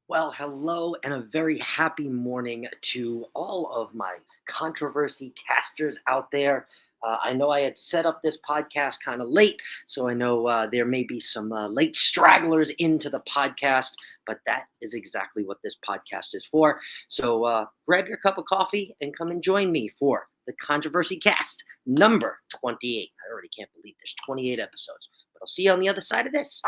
Well, hello and a very happy morning to all of my controversy casters out there. I know I had set up this podcast kind of late, so I know there may be some late stragglers into the podcast, but that is exactly what this podcast is for. So grab your cup of coffee and come and join me for the Controversy Cast number 28. I already can't believe there's 28 episodes, but I'll see you on the other side of this.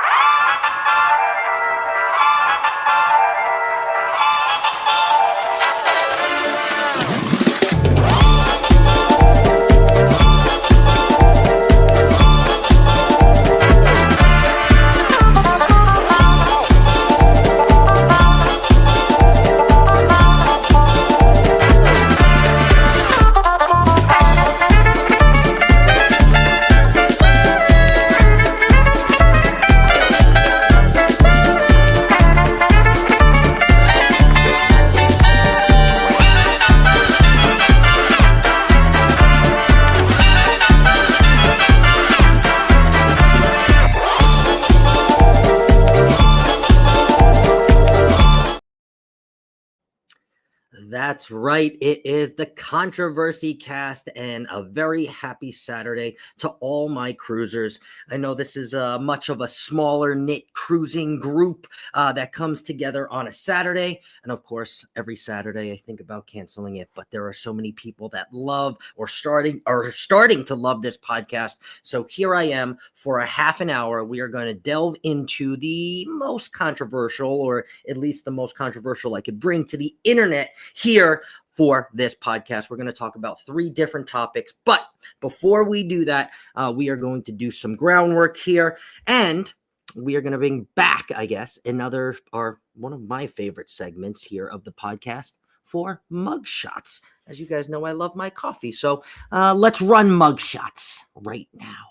That's right. It is the Controversy Cast, and a very happy Saturday to all my cruisers. I know this is much of a smaller knit cruising group that comes together on a Saturday. And of course, every Saturday I think about canceling it, but there are so many people that love or starting to love this podcast. So here I am for a half an hour. We are going to delve into the most controversial, or at least the most controversial I could bring to the internet here for this podcast. We're going to talk about 3 different topics, but before we do that, we are going to do some groundwork here, and we are going to bring back, I guess, another, or one of my favorite segments here of the podcast, for mug shots. As you guys know, I love my coffee, so let's run mug shots right now.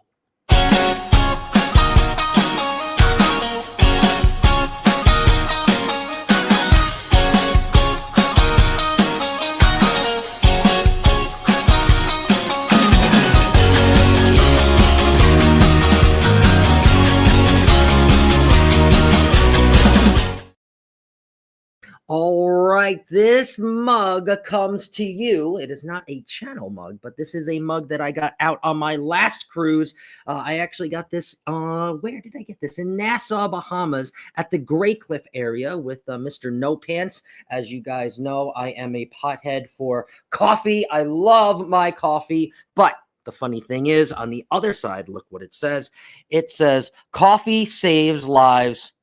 All right, this mug comes to you. It is not a channel mug, but this is a mug that I got out on my last cruise. I actually got this, where did I get this? In Nassau, Bahamas, at the Grey Cliff area with Mr. No Pants. As you guys know, I am a pothead for coffee. I love my coffee, but the funny thing is, on the other side, look what it says. It says, coffee saves lives,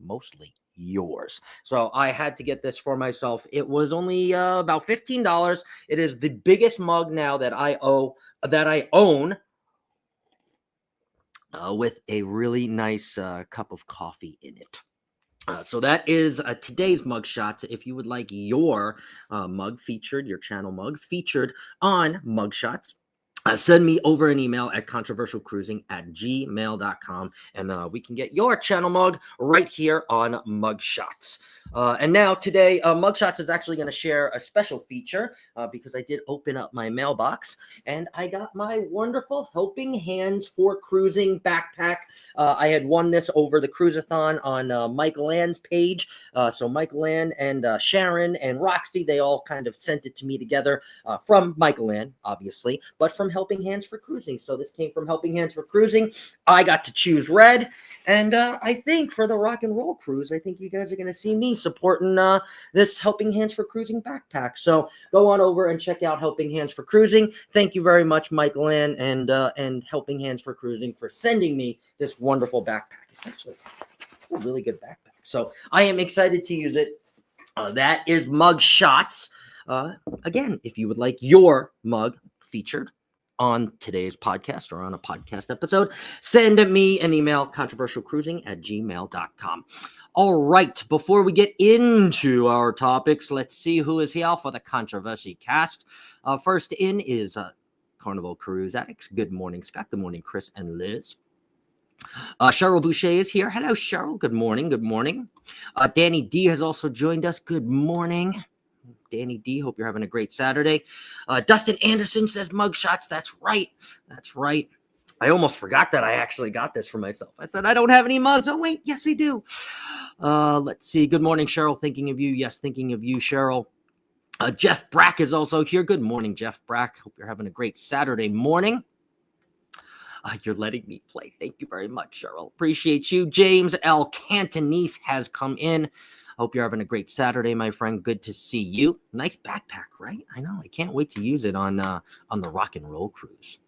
mostly yours. So I had to get this for myself. It was only about $15. It is the biggest mug now that I own, with a really nice cup of coffee in it. So that is today's mug shots. If you would like your mug featured, your channel mug featured on mug shots, send me over an email at controversialcruising@gmail.com, and we can get your channel mug right here on Mugshots. And now today, Mugshots is actually going to share a special feature because I did open up my mailbox and I got my wonderful Helping Hands for Cruising backpack. I had won this over the Cruisathon on Michael Ann's page. So Michael Ann and Sharon and Roxy, they all kind of sent it to me together from Michael Ann, obviously, but from Helping Hands for Cruising. So this came from Helping Hands for Cruising. I got to choose red. And I think for the rock and roll cruise, I think you guys are going to see me supporting this Helping Hands for Cruising backpack. So go on over and check out Helping Hands for Cruising. Thank you very much, Michael Ann and Helping Hands for Cruising, for sending me this wonderful backpack. It's a really good backpack. So I am excited to use it. That is Mug Shots. Again, if you would like your mug featured on today's podcast or on a podcast episode, send me an email, controversialcruising@gmail.com. All right, before we get into our topics, let's see who is here for the Controversy Cast. First in is Carnival Cruise Addicts. Good morning, Scott. Good morning, Chris and Liz. Cheryl Boucher is here. Hello, Cheryl. Good morning. Good morning. Danny D has also joined us. Good morning, Danny D. Hope you're having a great Saturday. Dustin Anderson says mugshots. That's right. That's right. I almost forgot that I actually got this for myself. I said, I don't have any mugs. Oh, wait. Yes, I do. Let's see. Good morning, Cheryl. Thinking of you. Yes, thinking of you, Cheryl. Jeff Brack is also here. Good morning, Jeff Brack. Hope you're having a great Saturday morning. You're letting me play. Thank you very much, Cheryl. Appreciate you. James L. Cantonese has come in. Hope you're having a great Saturday, my friend. Good to see you. Nice backpack, right? I know. I can't wait to use it on the rock and roll cruise.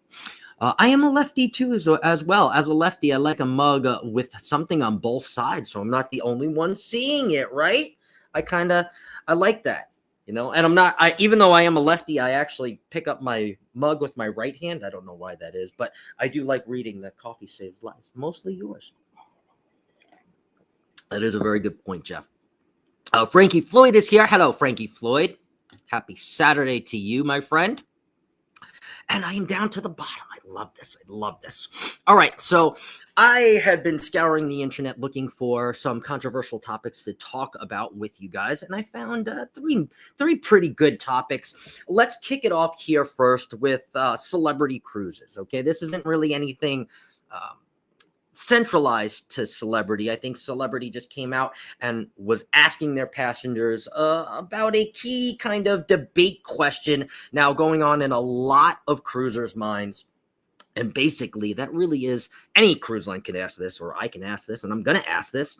I am a lefty too, as well. As a lefty, I like a mug with something on both sides, so I'm not the only one seeing it, right? I like that, you know. And even though I am a lefty, I actually pick up my mug with my right hand. I don't know why that is, but I do like reading that coffee saves lives. Mostly yours. That is a very good point, Jeff. Frankie Floyd is here. Hello, Frankie Floyd. Happy Saturday to you, my friend. And I am down to the bottom. I love this. I love this. All right. So I had been scouring the internet looking for some controversial topics to talk about with you guys. And I found three pretty good topics. Let's kick it off here first with celebrity cruises. Okay. This isn't really anything centralized to celebrity. I think celebrity just came out and was asking their passengers about a key kind of debate question now going on in a lot of cruisers' minds. And basically, that really is, any cruise line can ask this, or I can ask this, and I'm going to ask this.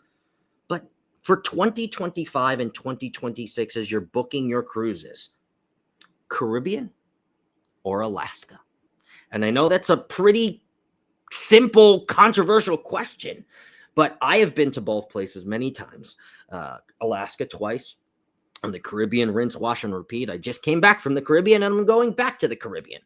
But for 2025 and 2026, as you're booking your cruises, Caribbean or Alaska? And I know that's a pretty simple, controversial question, but I have been to both places many times. Alaska twice, and the Caribbean, rinse, wash, and repeat. I just came back from the Caribbean, and I'm going back to the Caribbean.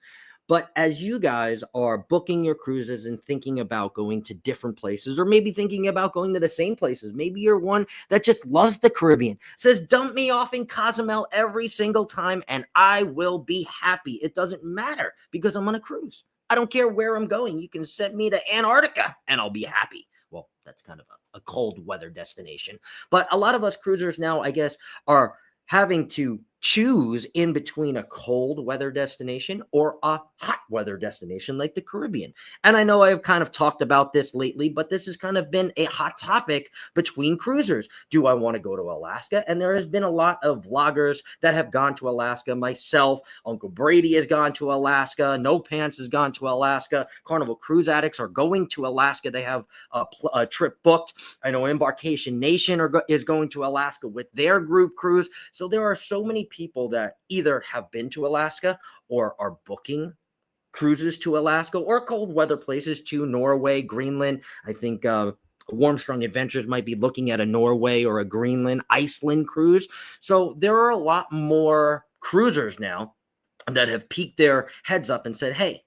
But as you guys are booking your cruises and thinking about going to different places, or maybe thinking about going to the same places, maybe you're one that just loves the Caribbean, says, dump me off in Cozumel every single time, and I will be happy. It doesn't matter because I'm on a cruise. I don't care where I'm going. You can send me to Antarctica and I'll be happy. Well, that's kind of a cold weather destination. But a lot of us cruisers now, I guess, are having to choose in between a cold weather destination or a hot weather destination like the Caribbean. And I know I've kind of talked about this lately, but this has kind of been a hot topic between cruisers. Do I want to go to Alaska? And there has been a lot of vloggers that have gone to Alaska. Myself, Uncle Brady has gone to Alaska. No Pants has gone to Alaska. Carnival Cruise Addicts are going to Alaska. They have a trip booked. I know Embarkation Nation is going to Alaska with their group cruise. So there are so many people that either have been to Alaska or are booking cruises to Alaska or cold weather places to Norway, Greenland. I think Warmstrong Adventures might be looking at a Norway or a Greenland, Iceland cruise. So there are a lot more cruisers now that have peeked their heads up and said, hey,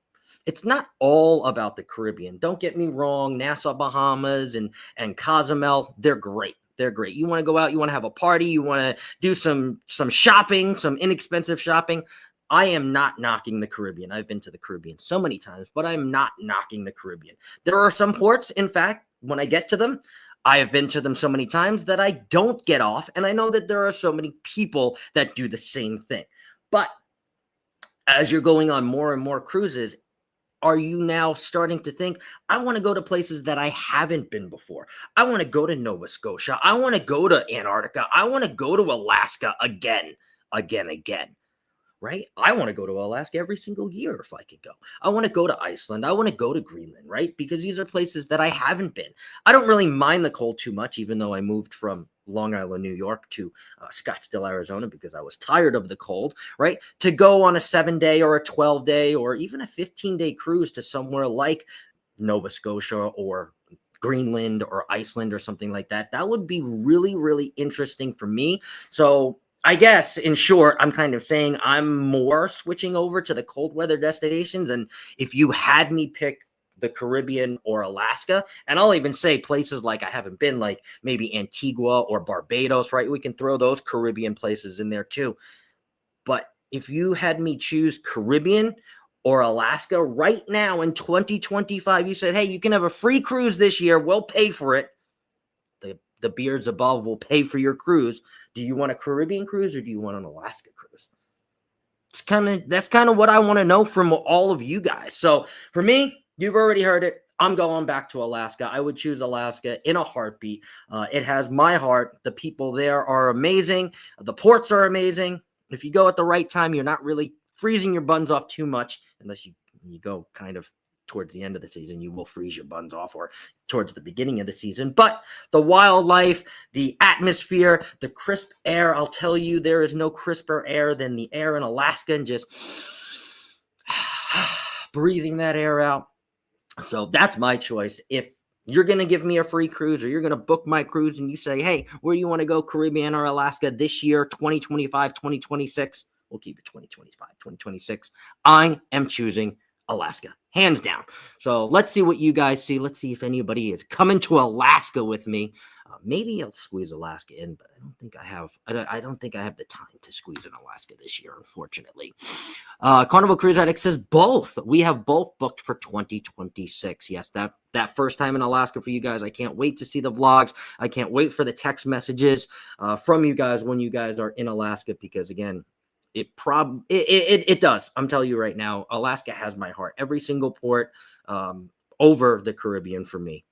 it's not all about the Caribbean. Don't get me wrong. Nassau, Bahamas and Cozumel, they're great. They're great. You want to go out, you want to have a party, you want to do some shopping, some inexpensive shopping. I am not knocking the Caribbean. I've been to the Caribbean so many times, but I'm not knocking the Caribbean. There are some ports, in fact, when I get to them, I have been to them so many times that I don't get off. And I know that there are so many people that do the same thing. But as you're going on more and more cruises, are you now starting to think, I want to go to places that I haven't been before? I want to go to Nova Scotia. I want to go to Antarctica. I want to go to Alaska again, right? I want to go to Alaska every single year if I could go. I want to go to Iceland. I want to go to Greenland, right? Because these are places that I haven't been. I don't really mind the cold too much, even though I moved from Long Island, New York to Scottsdale, Arizona, because I was tired of the cold, right? To go on a 7-day or a 12-day or even a 15-day cruise to somewhere like Nova Scotia or Greenland or Iceland or something like that, that would be really, really interesting for me. So I guess, in short, I'm kind of saying I'm more switching over to the cold weather destinations. And if you had me pick the Caribbean or Alaska, and I'll even say places like I haven't been, like maybe Antigua or Barbados, right? We can throw those Caribbean places in there too. But if you had me choose Caribbean or Alaska right now in 2025, you said, hey, you can have a free cruise this year. We'll pay for it. The beards above will pay for your cruise. Do you want a Caribbean cruise or do you want an Alaska cruise? That's kind of what I want to know from all of you guys. So for me, You've already heard it. I'm going back to Alaska. I would choose Alaska in a heartbeat. It has my heart. The people there are amazing. The ports are amazing. If you go at the right time, you're not really freezing your buns off too much, unless you go kind of towards the end of the season. You will freeze your buns off, or towards the beginning of the season. But the wildlife, the atmosphere, the crisp air, I'll tell you, there is no crisper air than the air in Alaska, and just breathing that air out. So that's my choice. If you're going to give me a free cruise, or you're going to book my cruise and you say, hey, where you want to go, Caribbean or Alaska this year, 2025, 2026, we'll keep it 2025, 2026. I am choosing Alaska, hands down. So let's see what you guys see. Let's see if anybody is coming to Alaska with me. Maybe I'll squeeze Alaska in, but I don't think I have. I don't think I have the time to squeeze in Alaska this year, unfortunately. Carnival Cruise Addict says both. We have both booked for 2026. Yes, that first time in Alaska for you guys. I can't wait to see the vlogs. I can't wait for the text messages from you guys when you guys are in Alaska, because again, it does. I'm telling you right now, Alaska has my heart. Every single port over the Caribbean for me.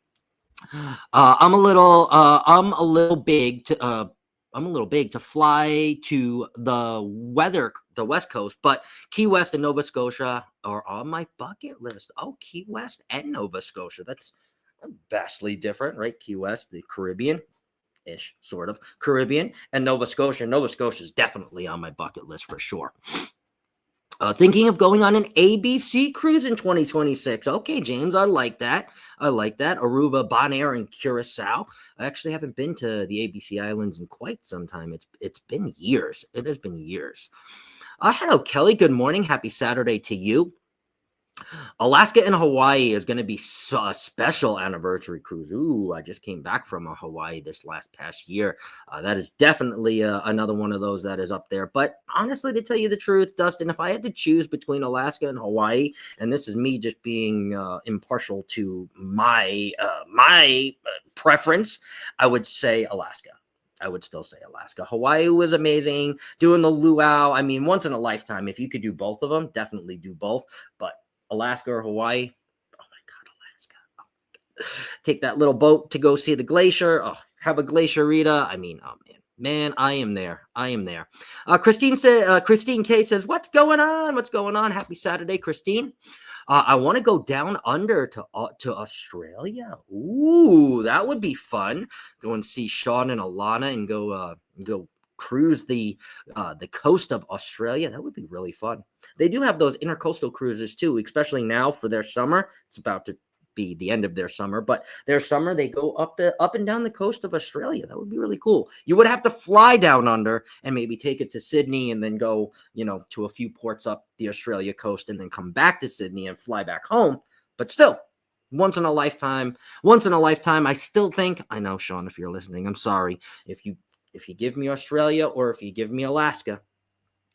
I'm a little big to fly to the West Coast, but Key West and Nova Scotia are on my bucket list. Oh, Key West and Nova Scotia. That's vastly different, right? Key West, the Caribbean-ish, sort of Caribbean, and Nova Scotia. Nova Scotia is definitely on my bucket list for sure. Thinking of going on an ABC cruise in 2026. Okay, James, I like that. Aruba, Bonaire, and Curacao. I actually haven't been to the ABC Islands in quite some time. It's been years. It has been years. Hello, Kelly. Good morning. Happy Saturday to you. Alaska and Hawaii is going to be a special anniversary cruise. Ooh, I just came back from Hawaii this past year. That is definitely another one of those that is up there. But honestly, to tell you the truth, Dustin, if I had to choose between Alaska and Hawaii, and this is me just being impartial to my preference, I would say Alaska. I would still say Alaska. Hawaii was amazing. Doing the luau, I mean, once in a lifetime. If you could do both of them, definitely do both. But Alaska or Hawaii, oh my God, Alaska. Oh my God. Take that little boat to go see the glacier. Oh, have a glacier-rita. I mean, oh man, I am there. Christine K says, what's going on? Happy Saturday, Christine. I want to go down under to Australia. Ooh, that would be fun. Go and see Sean and Alana and go cruise the coast of Australia. That would be really fun. They do have those intercoastal cruises too, especially now for their summer. It's about to be the end of their summer, but their summer they go up and down the coast of Australia. That would be really cool. You would have to fly down under and maybe take it to Sydney and then go, to a few ports up the Australia coast and then come back to Sydney and fly back home. But still, once in a lifetime. I still think, I know, Sean, if you're listening, I'm sorry. If you give me Australia or if you give me Alaska,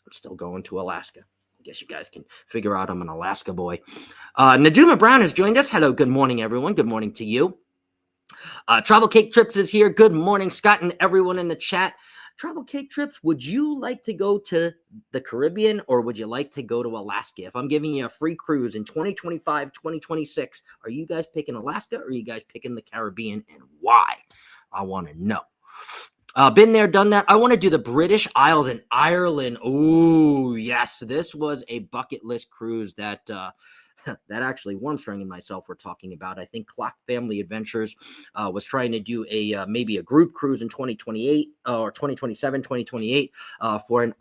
I'm still going to Alaska. I guess you guys can figure out I'm an Alaska boy. Najuma Brown has joined us. Hello, good morning, everyone. Good morning to you. Travel Cake Trips is here. Good morning, Scott, and everyone in the chat. Travel Cake Trips, would you like to go to the Caribbean or would you like to go to Alaska? If I'm giving you a free cruise in 2025, 2026, are you guys picking Alaska or are you guys picking the Caribbean, and why? I want to know. Been there, done that. I want to do the British Isles and Ireland. Oh, yes. This was a bucket list cruise that actually Warmstring and myself were talking about. I think Clock Family Adventures was trying to do maybe a group cruise in 2028 or 2027, 2028 for an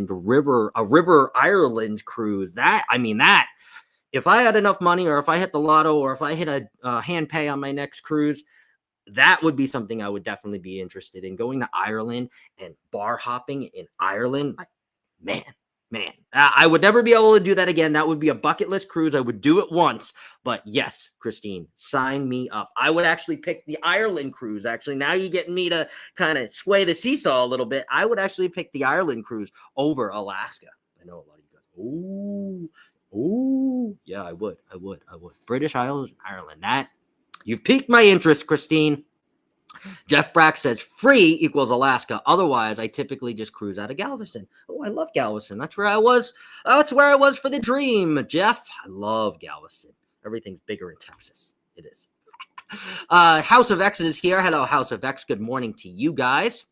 river Ireland cruise. That if I had enough money or if I hit the lotto or if I hit a hand pay on my next cruise, that would be something I would definitely be interested in, going to Ireland and bar hopping in Ireland. Man, I would never be able to do that again. That would be a bucket list cruise. I would do it once, but yes, Christine, sign me up. I would actually pick the Ireland cruise. Actually, now you get me to kind of sway the seesaw a little bit. I would actually pick the Ireland cruise over Alaska. I know a lot of you guys. Ooh, yeah, I would. British Isles, Ireland. That. You've piqued my interest, Christine. Jeff Brack says free equals Alaska. Otherwise, I typically just cruise out of Galveston. Oh, I love Galveston. That's where I was. That's where I was for the dream, Jeff. I love Galveston. Everything's bigger in Texas. It is. House of X is here. Hello, House of X. Good morning to you guys.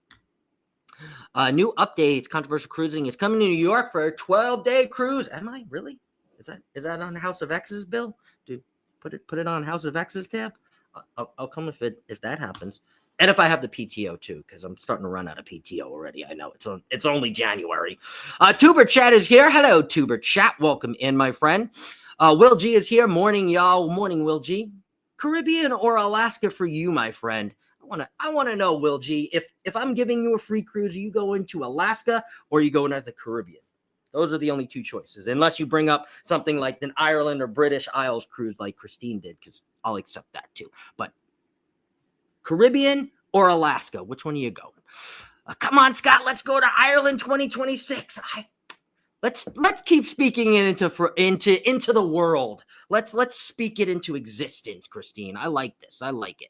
New updates. Controversial Cruising is coming to New York for a 12-day cruise. Am I really? Is that on House of X's bill? Dude, put it on House of X's tab. I'll come if that happens, and if I have the PTO too, because I'm starting to run out of PTO already. I know it's only January. Tuber Chat is here. Hello, Tuber Chat. Welcome in, my friend. Will G is here. Morning, y'all. Morning, Will G. Caribbean or Alaska for you, my friend? I want to know, Will G, if I'm giving you a free cruise, are you going to Alaska or are you going to the Caribbean? Those are the only two choices, unless you bring up something like an Ireland or British Isles cruise like Christine did, because I'll accept that too. But Caribbean or Alaska, which one are you going? Come on, Scott, let's go to Ireland 2026. Let's keep speaking it into the world. Let's speak it into existence, Christine. I like this. I like it.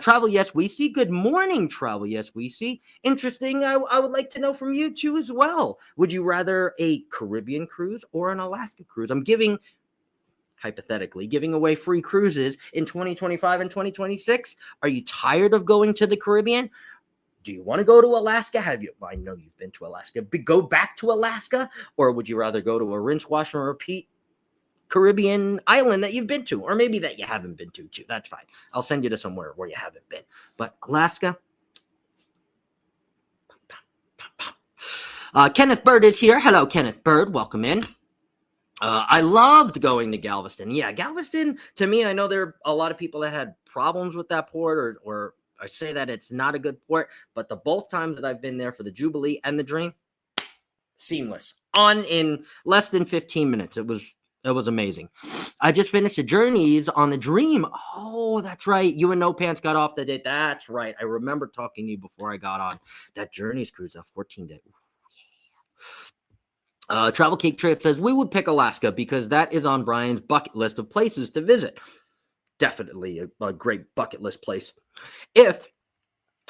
Travel Yes We See. Good morning, Travel Yes We See. Interesting. I would like to know from you too as well. Would you rather a Caribbean cruise or an Alaska cruise? I'm hypothetically giving away free cruises in 2025 and 2026. Are you tired of going to the Caribbean? Do you want to go to Alaska? I know you've been to Alaska. Go back to Alaska? Or would you rather go to a rinse, wash, and repeat Caribbean island that you've been to? Or maybe that you haven't been to too. That's fine. I'll send you to somewhere where you haven't been. But Alaska? Kenneth Bird is here. Hello, Kenneth Bird. Welcome in. I loved going to Galveston. Yeah, Galveston, to me, I know there are a lot of people that had problems with that port or I say that it's not a good port, but the both times that I've been there for the Jubilee and the Dream, seamless. On in less than 15 minutes. It was amazing. I just finished the journeys on the Dream. Oh, that's right. You and No Pants got off the date. That's right. I remember talking to you before I got on that Journeys cruise, that 14-day. Travel Cake Trip says, we would pick Alaska because that is on Brian's bucket list of places to visit. Definitely a great bucket list place. If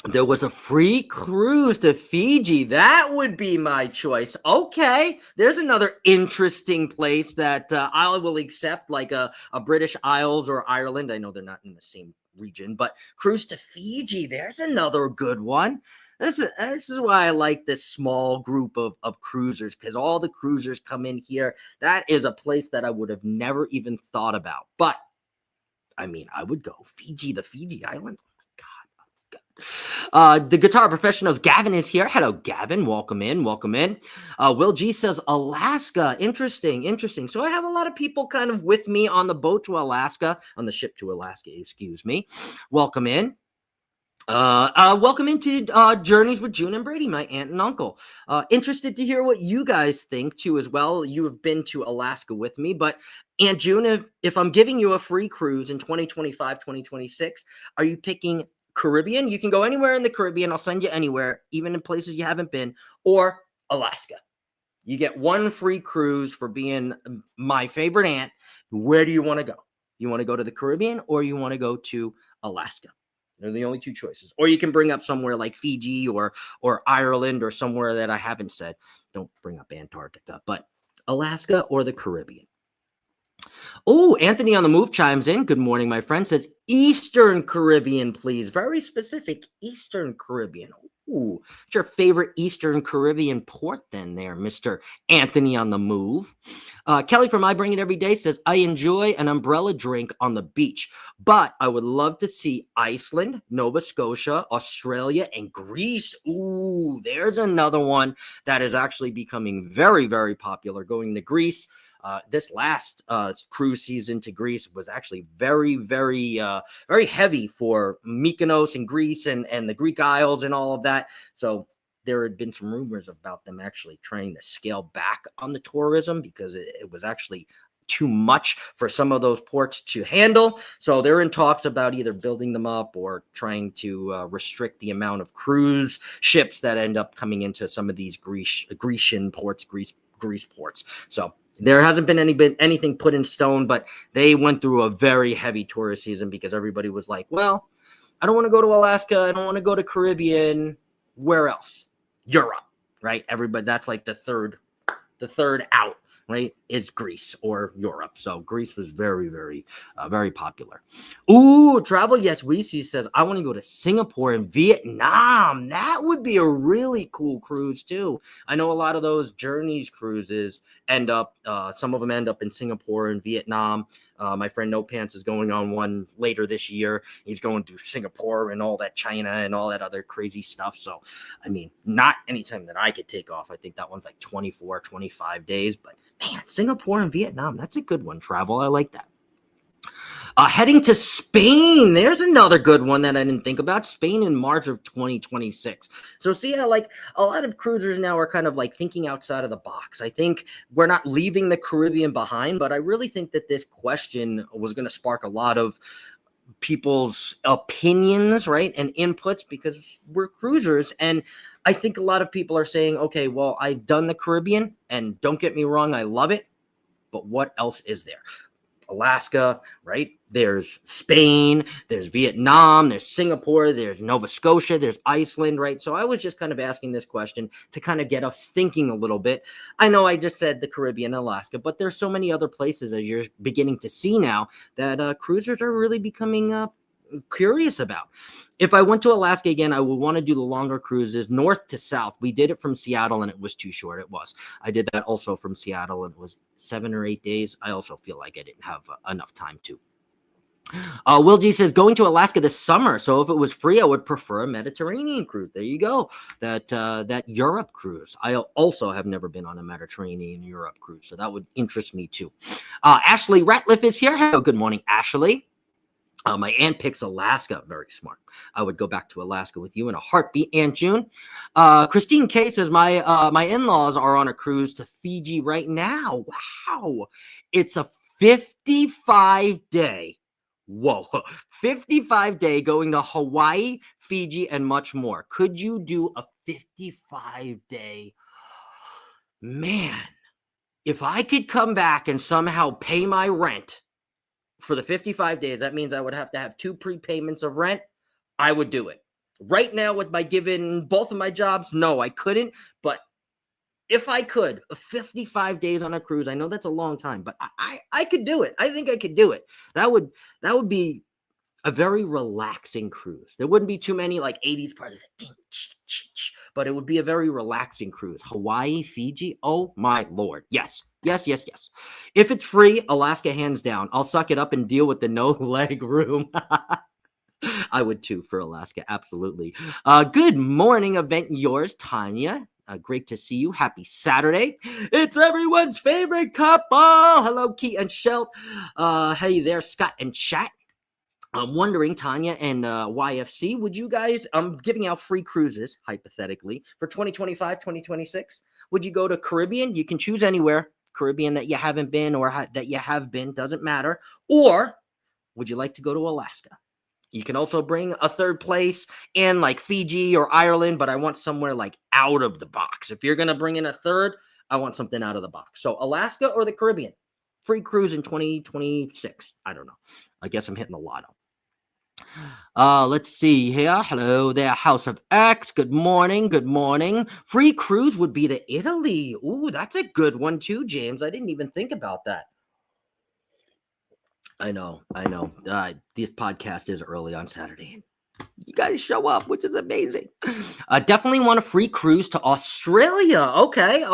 there was a free cruise to Fiji, that would be my choice. Okay, there's another interesting place that I will accept, like a British Isles or Ireland. I know they're not in the same region, but cruise to Fiji, there's another good one. This is why I like this small group of cruisers, because all the cruisers come in here. That is a place that I would have never even thought about. But I mean, I would go Fiji, the Fiji Islands. Oh my God. The Guitar Professionals, Gavin is here. Hello, Gavin. Welcome in. Welcome in. Will G says Alaska. Interesting. So I have a lot of people kind of with me on the boat to Alaska, on the ship to Alaska, excuse me. Welcome in. Welcome into Journeys with June and Brady, my aunt and uncle. Interested to hear what you guys think too as well. You have been to Alaska with me, but Aunt June, if I'm giving you a free cruise in 2025, 2026, are you picking Caribbean? You can go anywhere in the Caribbean. I'll send you anywhere, even in places you haven't been, or Alaska. You get one free cruise for being my favorite aunt. Where do you want to go? You want to go to the Caribbean or you want to go to Alaska? They're the only two choices. Or you can bring up somewhere like Fiji or Ireland or somewhere that I haven't said. Don't bring up Antarctica, but Alaska or the Caribbean. Oh, Anthony on the Move chimes in. Good morning, my friend. Says Eastern Caribbean, please. Very specific. Eastern Caribbean. Ooh, what's your favorite Eastern Caribbean port then there, Mr. Anthony on the Move? Kelly from I Bring It Every Day says, I enjoy an umbrella drink on the beach, but I would love to see Iceland, Nova Scotia, Australia, and Greece. Ooh, there's another one that is actually becoming very, very popular, going to Greece. This last cruise season to Greece was actually very, very, very heavy for Mykonos and Greece and the Greek Isles and all of that. So there had been some rumors about them actually trying to scale back on the tourism because it was actually too much for some of those ports to handle. So they're in talks about either building them up or trying to restrict the amount of cruise ships that end up coming into some of these Grecian ports, Greece ports. So there hasn't been anything put in stone, but they went through a very heavy tourist season because everybody was like, well, I don't want to go to Alaska. I don't want to go to Caribbean. Where else? Europe, right? Everybody, that's like the third out. right, is Greece or Europe. So Greece was very, very, very popular. Ooh, travel. Yes, Weezy says, I want to go to Singapore and Vietnam. That would be a really cool cruise too. I know a lot of those Journeys cruises end up, some of them end up in Singapore and Vietnam. My friend No Pants is going on one later this year. He's going to Singapore and all that China and all that other crazy stuff. So, I mean, not anytime that I could take off. I think that one's like 24, 25 days. But man, Singapore and Vietnam, that's a good one. Travel. I like that. Heading to Spain. There's another good one that I didn't think about. Spain in March of 2026. So see how like a lot of cruisers now are kind of like thinking outside of the box. I think we're not leaving the Caribbean behind, but I really think that this question was going to spark a lot of people's opinions, right, and inputs, because we're cruisers. And I think a lot of people are saying, okay, well, I've done the Caribbean, and don't get me wrong, I love it, but what else is there? Alaska, right? There's Spain, there's Vietnam, there's Singapore, there's Nova Scotia, there's Iceland, right? So I was just kind of asking this question to kind of get us thinking a little bit. I know I just said the Caribbean and Alaska, but there's so many other places, as you're beginning to see now, that cruisers are really becoming curious about. If I went to Alaska again, I would want to do the longer cruises north to south. We did it from Seattle and it was too short. It was. I did that also from Seattle and it was 7 or 8 days. I also feel like I didn't have enough time to. Will G says, going to Alaska this summer. So if it was free, I would prefer a Mediterranean cruise. There you go. That Europe cruise. I also have never been on a Mediterranean Europe cruise, so that would interest me too. Ashley Ratliff is here. Hello, good morning, Ashley. My aunt picks Alaska. Very smart. I would go back to Alaska with you in a heartbeat, Aunt June. Christine K says, my in-laws are on a cruise to Fiji right now. Wow. It's a 55-day. Whoa. 55-day going to Hawaii, Fiji, and much more. Could you do a 55-day? Man, if I could come back and somehow pay my rent for the 55 days, that means I would have to have 2 prepayments of rent. I would do it. Right now, with my given both of my jobs, no, I couldn't. But if I could, 55 days on a cruise, I know that's a long time, but I could do it. I think I could do it. That would be a very relaxing cruise. There wouldn't be too many like 80s parties, but it would be a very relaxing cruise. Hawaii, Fiji, oh my Lord. Yes. If it's free, Alaska hands down. I'll suck it up and deal with the no leg room. I would too for Alaska. Absolutely. Good morning, event yours, Tanya. Great to see you. Happy Saturday. It's everyone's favorite couple. Hello, Key and Shelt. Hey there, Scott and Chat. I'm wondering, Tanya and YFC, would you guys, I'm giving out free cruises, hypothetically, for 2025, 2026. Would you go to Caribbean? You can choose anywhere. Caribbean that you haven't been or that you have been, doesn't matter. Or would you like to go to Alaska? You can also bring a third place in like Fiji or Ireland, but I want somewhere like out of the box. If you're going to bring in a third, I want something out of the box. So Alaska or the Caribbean? Free cruise in 2026. I don't know. I guess I'm hitting the lotto. Let's see here. Hello there, House of X. Good morning. Free cruise would be to Italy. Ooh, that's a good one too, James. I didn't even think about that. I know. This podcast is early on Saturday. You guys show up, which is amazing. Definitely want a free cruise to Australia. Okay.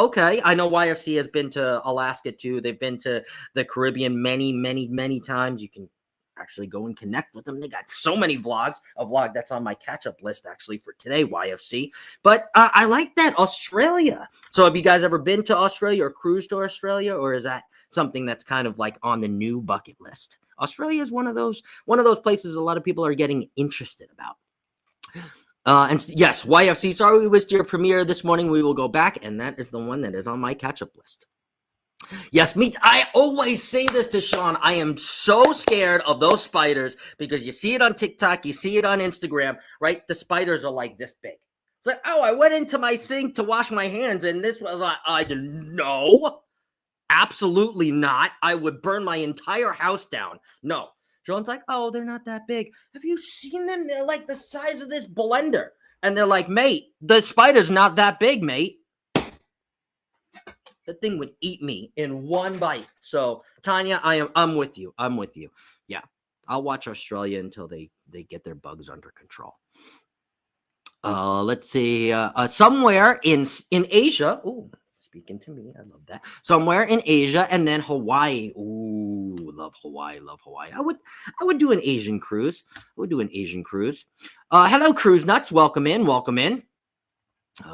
I know YFC has been to Alaska too. They've been to the Caribbean many times. You can actually go and connect with them. They got so many vlogs. A vlog that's on my catch-up list actually for today, YFC. But I like that, Australia. So have you guys ever been to Australia or cruised to Australia, or is that something that's kind of like on the new bucket list? Australia is one of those places a lot of people are getting interested about. And yes, YFC, sorry we missed your premiere this morning. We will go back, and that is the one that is on my catch-up list. Yes, I always say this to Sean. I am so scared of those spiders because you see it on TikTok, you see it on Instagram, right? The spiders are like this big. It's like, oh, I went into my sink to wash my hands, and this was like, I didn't know. Absolutely not. I would burn my entire house down. No. Sean's like, oh, they're not that big. Have you seen them? They're like the size of this blender. And they're like, mate, the spider's not that big, mate. that thing would eat me in one bite. So Tanya, I'm with you. I'm with you. Yeah. I'll watch Australia until they get their bugs under control. Let's see. Somewhere in Asia. Ooh, speaking to me, I love that. Somewhere in Asia, and then Hawaii. Ooh, love Hawaii. Love Hawaii. I would do an Asian cruise. Hello, cruise nuts. Welcome in. Welcome in.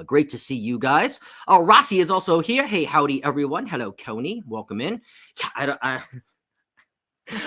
Great to see you guys. Oh, Rossi is also here. Hey, howdy, everyone. Hello, Coney. Welcome in. Yeah,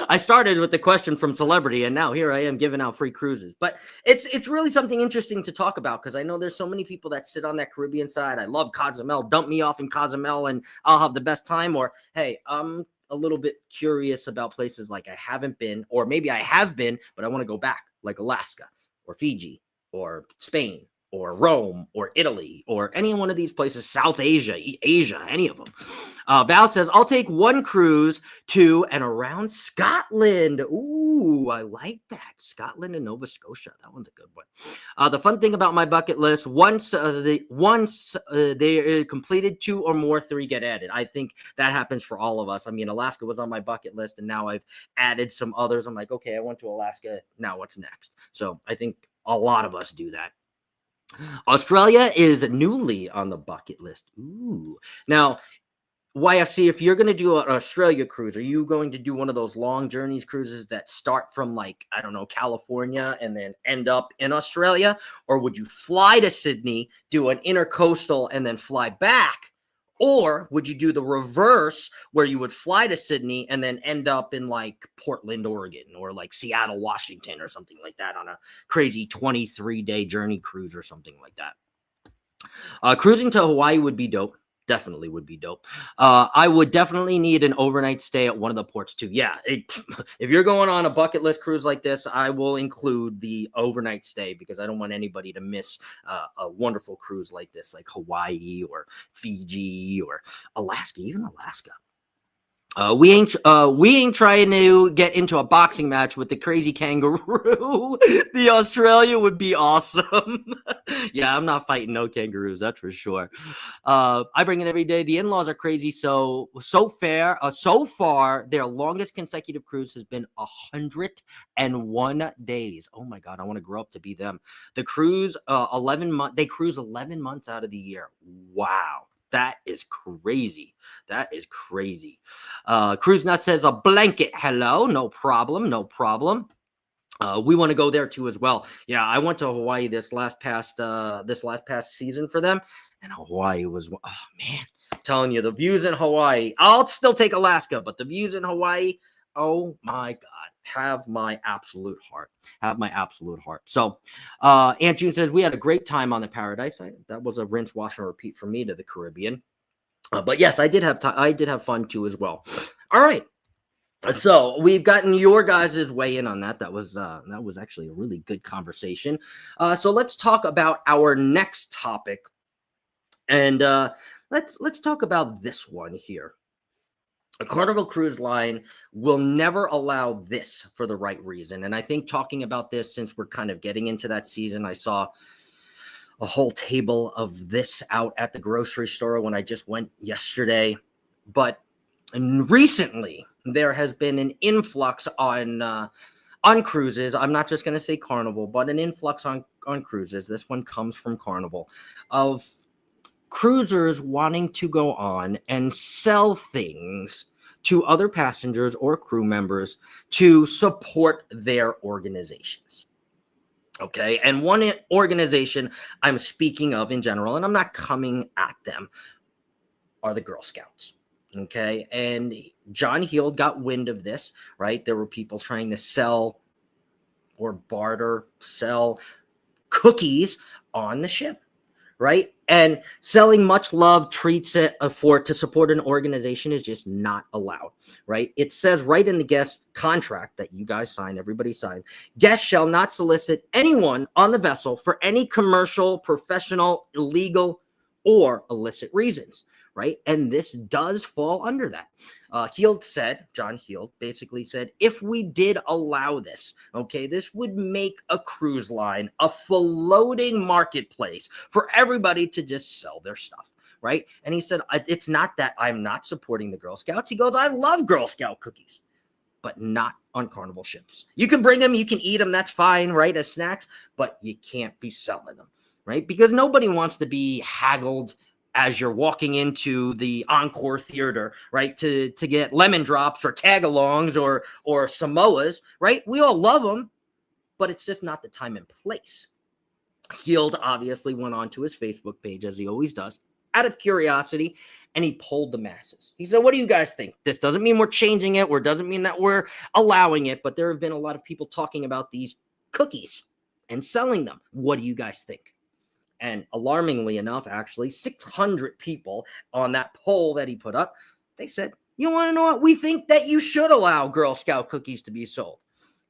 I started with the question from celebrity, and now here I am giving out free cruises. But it's really something interesting to talk about because I know there's so many people that sit on that Caribbean side. I love Cozumel. Dump me off in Cozumel, and I'll have the best time. Or, hey, I'm a little bit curious about places like I haven't been, or maybe I have been, but I want to go back, like Alaska or Fiji or Spain or Rome or Italy or any one of these places, South Asia, Asia, any of them. Val says, I'll take one cruise to and around Scotland. Ooh, I like that. Scotland and Nova Scotia. That one's a good one. The fun thing about my bucket list, once they are completed, 2 or more, 3 get added. I think that happens for all of us. I mean, Alaska was on my bucket list, and now I've added some others. I'm like, okay, I went to Alaska. Now what's next? So I think a lot of us do that. Australia is newly on the bucket list. Ooh. Now, YFC, if you're going to do an Australia cruise, are you going to do one of those long journeys cruises that start from, like, I don't know, California and then end up in Australia? Or would you fly to Sydney, do an intercoastal, and then fly back? Or would you do the reverse where you would fly to Sydney and then end up in like Portland, Oregon, or like Seattle, Washington, or something like that on a crazy 23-day journey cruise or something like that? Cruising to Hawaii would be dope. Definitely would be dope. I would definitely need an overnight stay at one of the ports too. Yeah, if you're going on a bucket list cruise like this, I will include the overnight stay because I don't want anybody to miss a wonderful cruise like this, like Hawaii or Fiji or Alaska, even Alaska. We ain't trying to get into a boxing match with the crazy kangaroo. The Australia would be awesome. Yeah, I'm not fighting no kangaroos, that's for sure. I bring it every day. The in-laws are crazy. So far, their longest consecutive cruise has been 101 days. Oh my God, I want to grow up to be them. The cruise, 11 months. They cruise 11 months out of the year. Wow. That is crazy. That is crazy. Cruise Nut says a blanket. Hello. No problem. No problem. We want to go there too as well. Yeah, I went to Hawaii this last past season for them, and Hawaii was, oh man, I'm telling you, the views in Hawaii. I'll still take Alaska, but the views in Hawaii, oh my God. Have my absolute heart. So, Aunt June says we had a great time on the Paradise. That was a rinse, wash, and repeat for me to the Caribbean. But yes, I did have fun too as well. All right. So we've gotten your guys' weigh in on that. That was actually a really good conversation. So let's talk about our next topic, and let's talk about this one here. A Carnival Cruise Line will never allow this for the right reason. And I think talking about this, since we're kind of getting into that season, I saw a whole table of this out at the grocery store when I just went yesterday. But recently, there has been an influx on cruises. I'm not just going to say Carnival, but an influx on cruises. This one comes from Carnival, of cruisers wanting to go on and sell things to other passengers or crew members to support their organizations. Okay, and one organization I'm speaking of in general, and I'm not coming at them, are the Girl Scouts. Okay, and John Heald got wind of this, right? There were people trying to sell or barter, sell cookies on the ship, right? And selling much love treats to support an organization is just not allowed, right? It says right in the guest contract that you guys sign, everybody signed, guests shall not solicit anyone on the vessel for any commercial, professional, illegal, or illicit reasons, right? And this does fall under that. John Heald basically said, if we did allow this, okay, this would make a cruise line a floating marketplace for everybody to just sell their stuff, right? And he said, it's not that I'm not supporting the Girl Scouts. He goes, I love Girl Scout cookies, but not on Carnival ships. You can bring them, you can eat them, that's fine, right, as snacks, but you can't be selling them, right? Because nobody wants to be haggled as you're walking into the Encore Theater, right, to get lemon drops or tag-alongs or Samoas, right? We all love them, but it's just not the time and place. Heald obviously went on to his Facebook page, as he always does, out of curiosity, and he polled the masses. He said, what do you guys think? This doesn't mean we're changing it, or doesn't mean that we're allowing it, but there have been a lot of people talking about these cookies and selling them. What do you guys think? And alarmingly enough, actually, 600 people on that poll that he put up, they said, you want to know what? We think that you should allow Girl Scout cookies to be sold.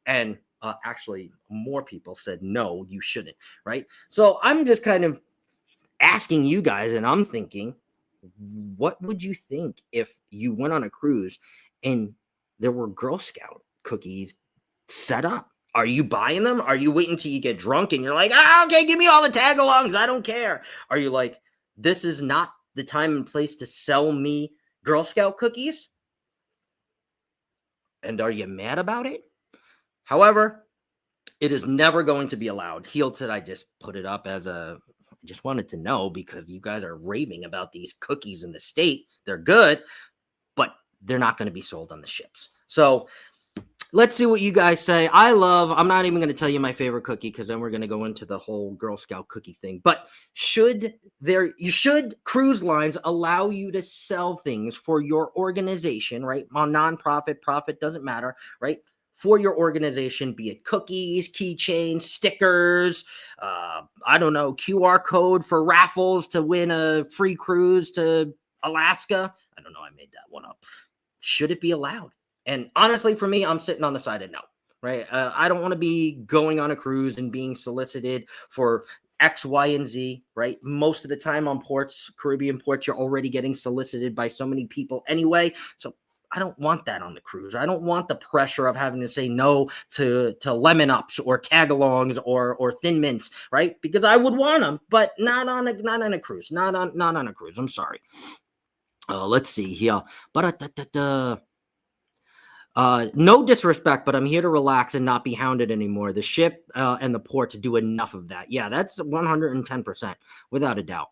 And actually, more people said, no, you shouldn't, right? So I'm just kind of asking you guys, and I'm thinking, what would you think if you went on a cruise and there were Girl Scout cookies set up? Are you buying them? Are you waiting till you get drunk and you're like, okay, give me all the tag-alongs, I don't care? Are you like, this is not the time and place to sell me Girl Scout cookies? And are you mad about it? However, it is never going to be allowed. Heald said, I just put it up as I just wanted to know because you guys are raving about these cookies in the state. They're good, but they're not going to be sold on the ships. So let's see what you guys say. I'm not even going to tell you my favorite cookie because then we're going to go into the whole Girl Scout cookie thing. But should cruise lines allow you to sell things for your organization, right? On nonprofit, profit, doesn't matter, right? For your organization, be it cookies, keychains, stickers, I don't know, QR code for raffles to win a free cruise to Alaska. I don't know, I made that one up. Should it be allowed? And honestly, for me, I'm sitting on the side of no, right? I don't want to be going on a cruise and being solicited for X, Y, and Z, right? Most of the time on ports, Caribbean ports, you're already getting solicited by so many people anyway. So I don't want that on the cruise. I don't want the pressure of having to say no to lemon ups or tag-alongs or thin mints, right? Because I would want them, but not on a cruise. Not on a cruise. I'm sorry. Let's see here. No disrespect, but I'm here to relax and not be hounded anymore. The ship and the ports do enough of that. Yeah, that's 110%, without a doubt.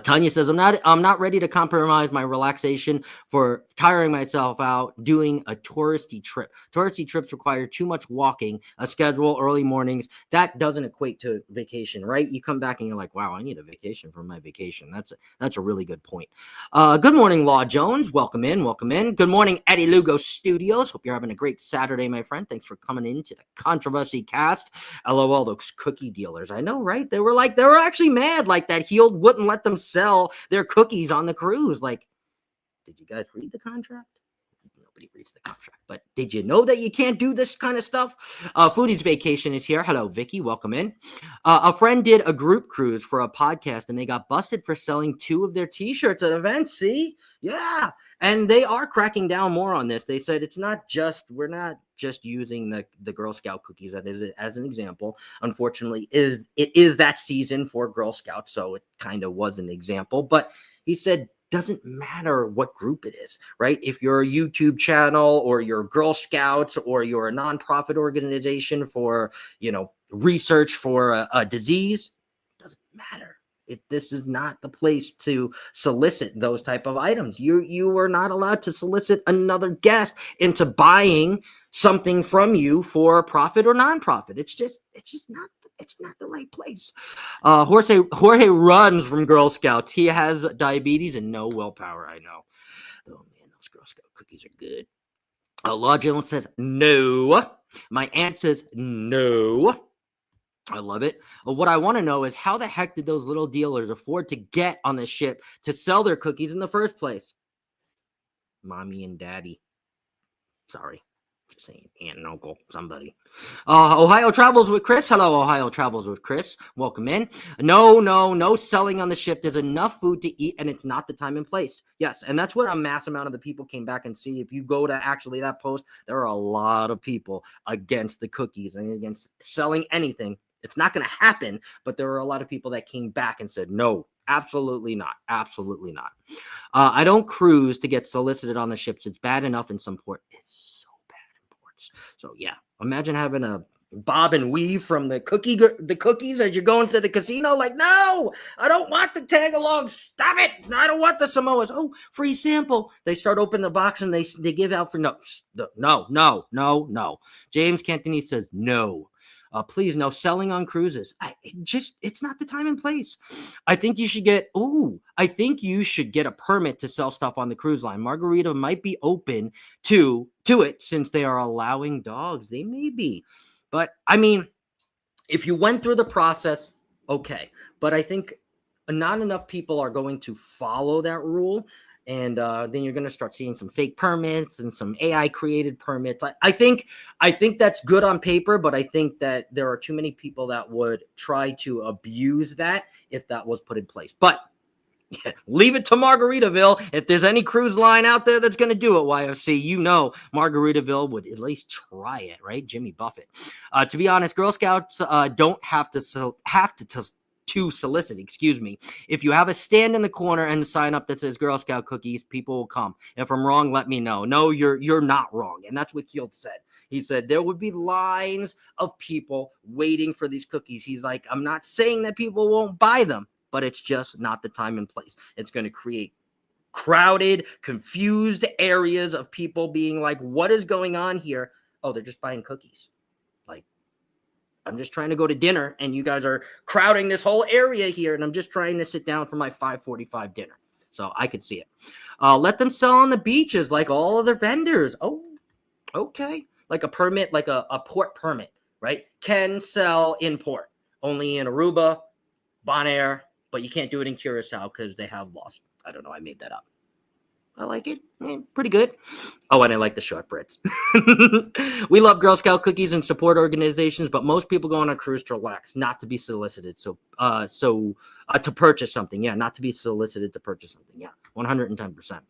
Tanya says, I'm not ready to compromise my relaxation for tiring myself out doing a touristy trip. Touristy trips require too much walking, a schedule, early mornings. That doesn't equate to vacation, right? You come back and you're like, wow, I need a vacation from my vacation. That's a really good point. Good morning, Law Jones. Welcome in. Good morning, Eddie Lugo Studios. Hope you're having a great Saturday, my friend. Thanks for coming into the Controversy Cast. LOL, those cookie dealers. I know, right? They were actually mad like that. Heald wouldn't let them sell their cookies on the cruise. Like, did you guys read the contract? Nobody reads the contract, but did you know that you can't do this kind of stuff? Foodie's Vacation is here. Hello, Vicky. Welcome in. A friend did a group cruise for a podcast and they got busted for selling 2 of their t-shirts at events. See? Yeah. And they are cracking down more on this. They said we're not just using the Girl Scout cookies as an example. Unfortunately, it is that season for Girl Scouts, so it kind of was an example. But he said, doesn't matter what group it is, right? If you're a YouTube channel or you're Girl Scouts or you're a nonprofit organization for, research for a disease, doesn't matter. This is not the place to solicit those type of items. You are not allowed to solicit another guest into buying something from you for profit or nonprofit. It's just not the right place. Jorge runs from Girl Scouts. He has diabetes and no willpower. I know. Oh man, those Girl Scout cookies are good. Law Jones says no. My aunt says no. I love it. What I want to know is how the heck did those little dealers afford to get on the ship to sell their cookies in the first place? Mommy and daddy. Sorry. Just saying, aunt and uncle, somebody. Ohio Travels with Chris. Hello, Ohio Travels with Chris. Welcome in. No selling on the ship. There's enough food to eat, and it's not the time and place. Yes, and that's what a mass amount of the people came back and see. If you go to actually that post, there are a lot of people against the cookies and against selling anything. It's not going to happen, but there were a lot of people that came back and said, no, Absolutely not. Absolutely not. I don't cruise to get solicited on the ships. It's bad enough in some port. It's so bad in ports. So yeah, imagine having a bob and weave from the cookies as you're going to the casino. Like, no, I don't want the tag along. Stop it. I don't want the Samoas. Oh, free sample. They start opening the box and they give out for no. James Cantonese says no. Please, no selling on cruises. It's not the time and place. I think you should get a permit to sell stuff on the cruise line. Margarita might be open to it since they are allowing dogs. They may be. But I mean, if you went through the process, okay. But I think not enough people are going to follow that rule. And then you're going to start seeing some fake permits and some AI created permits. I think that's good on paper, but I think that there are too many people that would try to abuse that if that was put in place. But yeah, leave it to Margaritaville. If there's any cruise line out there that's going to do it, YFC, Margaritaville would at least try it, right? Jimmy Buffett. To be honest, Girl Scouts don't have to solicit, excuse me. If you have a stand in the corner and a sign up that says Girl Scout cookies, people will come. If I'm wrong, let me know. No, you're not wrong. And that's what Keeld said. He said there would be lines of people waiting for these cookies. He's like, I'm not saying that people won't buy them, but it's just not the time and place. It's going to create crowded, confused areas of people being like, what is going on here? Oh, they're just buying cookies. Like, I'm just trying to go to dinner, and you guys are crowding this whole area here, and I'm just trying to sit down for my 5:45 dinner. So I could see it. Let them sell on the beaches like all other vendors. Oh, okay. Like a permit, like a port permit, right? Can sell in port, only in Aruba, Bonaire, but you can't do it in Curacao because they have laws. I don't know. I made that up. I like it. Pretty good. Oh, and I like the shortbreads. We love Girl Scout cookies and support organizations, but most people go on a cruise to relax, not to be solicited. So to purchase something. Yeah, not to be solicited to purchase something. Yeah, 110%.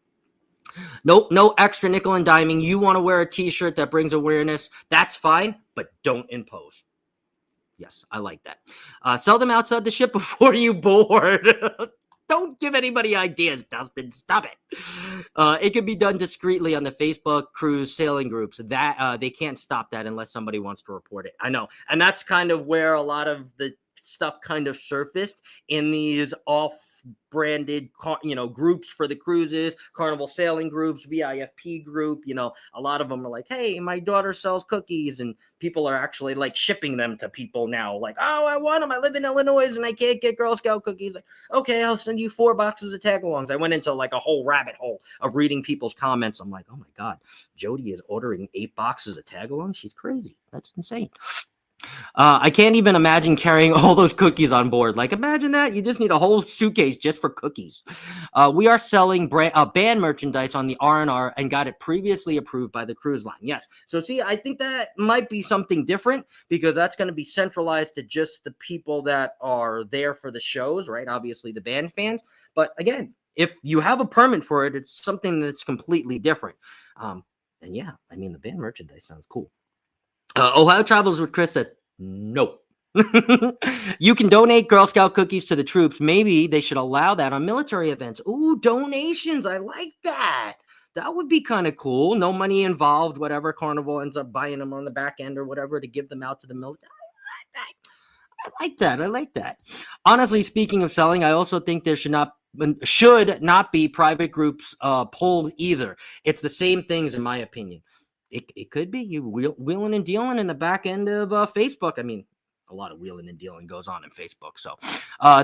Nope, no extra nickel and diming. You want to wear a t-shirt that brings awareness. That's fine, but don't impose. Yes, I like that. Sell them outside the ship before you board. Don't give anybody ideas, Dustin. Stop it. It can be done discreetly on the Facebook cruise sailing groups. That they can't stop that unless somebody wants to report it. I know. And that's kind of where a lot of the stuff kind of surfaced in these off-branded, groups for the cruises, Carnival sailing groups, VIFP group. A lot of them are like, hey, my daughter sells cookies, and people are actually like shipping them to people now. Like, oh, I want them. I live in Illinois and I can't get Girl Scout cookies. Like, okay, I'll send you 4 boxes of tagalongs. I went into like a whole rabbit hole of reading people's comments. I'm like, oh my God, Jody is ordering 8 boxes of tagalongs. She's crazy. That's insane. I can't even imagine carrying all those cookies on board. Like, imagine that. You just need a whole suitcase just for cookies. We are selling band merchandise on the R&R and got it previously approved by the cruise line. Yes. So, see, I think that might be something different because that's going to be centralized to just the people that are there for the shows, right? Obviously, the band fans. But, again, if you have a permit for it, it's something that's completely different. And, yeah, I mean, the band merchandise sounds cool. Ohio Travels with Chris says, no. You can donate Girl Scout cookies to the troops. Maybe they should allow that on military events. Ooh, donations. I like that. That would be kind of cool. No money involved, whatever. Carnival ends up buying them on the back end or whatever to give them out to the military. I like that. Honestly, speaking of selling, I also think there should not be private groups pulled either. It's the same things, in my opinion. It could be you wheeling and dealing in the back end of Facebook. I mean, a lot of wheeling and dealing goes on in Facebook. So